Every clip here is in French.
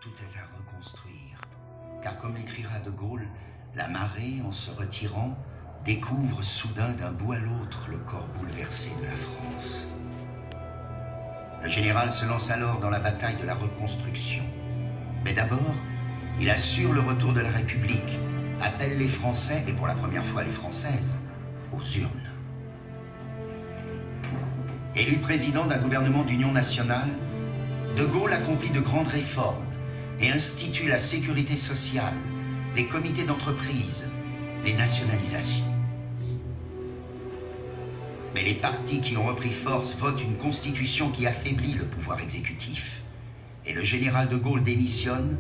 Tout est à reconstruire. Car comme l'écrira de Gaulle, la marée, en se retirant, découvre soudain d'un bout à l'autre le corps bouleversé de la France. Le général se lance alors dans la bataille de la reconstruction. Mais d'abord, il assure le retour de la République, appelle les Français, et pour la première fois les Françaises, aux urnes. Élu président d'un gouvernement d'union nationale, De Gaulle accomplit de grandes réformes et institue la sécurité sociale, les comités d'entreprise, les nationalisations. Mais les partis qui ont repris force votent une constitution qui affaiblit le pouvoir exécutif. Et le général de Gaulle démissionne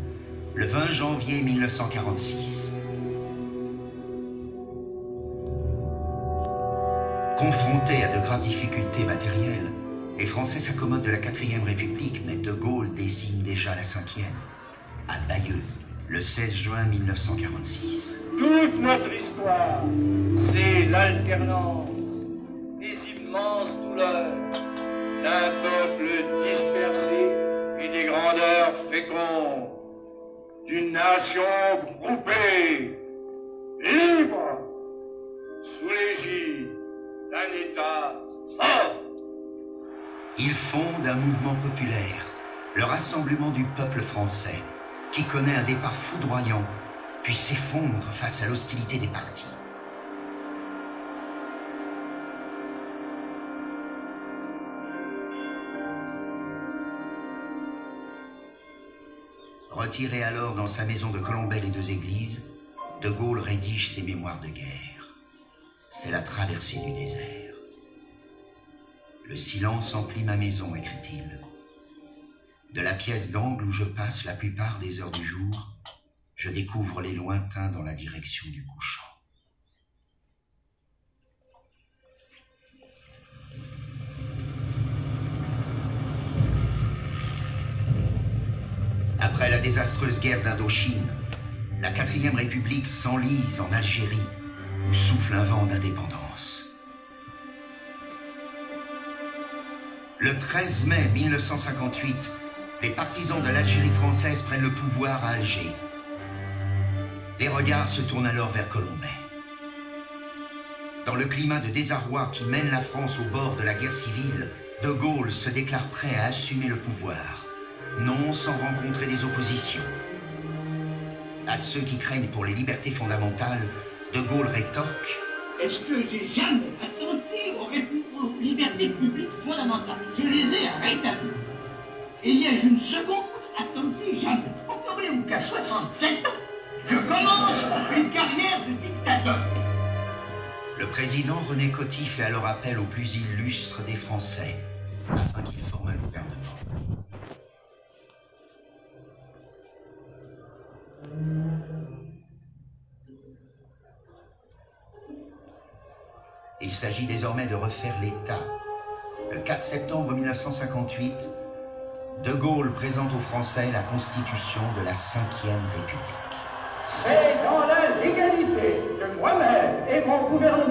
le 20 janvier 1946. Confrontés à de graves difficultés matérielles, les Français s'accommodent de la 4e République, mais de Gaulle désigne déjà la 5e, à Bayeux, le 16 juin 1946. Toute notre histoire, c'est l'alternance des immenses douleurs d'un peuple dispersé et des grandeurs fécondes, d'une nation groupée, libre, sous l'égide d'un État fort. Il fonde un mouvement populaire, le Rassemblement du peuple français, qui connaît un départ foudroyant, puis s'effondre face à l'hostilité des partis. Retiré alors dans sa maison de Colombey les Deux Églises, De Gaulle rédige ses mémoires de guerre. C'est la traversée du désert. Le silence emplit ma maison, écrit-il. De la pièce d'angle où je passe la plupart des heures du jour, je découvre les lointains dans la direction du couchant. Après la désastreuse guerre d'Indochine, la 4e République s'enlise en Algérie, où souffle un vent d'indépendance. Le 13 mai 1958, les partisans de l'Algérie française prennent le pouvoir à Alger. Les regards se tournent alors vers Colombey. Dans le climat de désarroi qui mène la France au bord de la guerre civile, De Gaulle se déclare prêt à assumer le pouvoir, non sans rencontrer des oppositions. À ceux qui craignent pour les libertés fondamentales, De Gaulle rétorque: est-ce que j'ai jamais attenté aux libertés publiques fondamentales? Je les ai rétablies. Et y ai-je une seconde attenté? Jamais. Comprenez-vous qu'à 67 ans, je commence une carrière de dictateur. Le président René Coty fait alors appel aux plus illustres des Français, afin qu'il forme un gouvernement. Il s'agit désormais de refaire l'État. Le 4 septembre 1958, De Gaulle présente aux Français la constitution de la 5e République. C'est dans la légalité que moi-même et mon gouvernement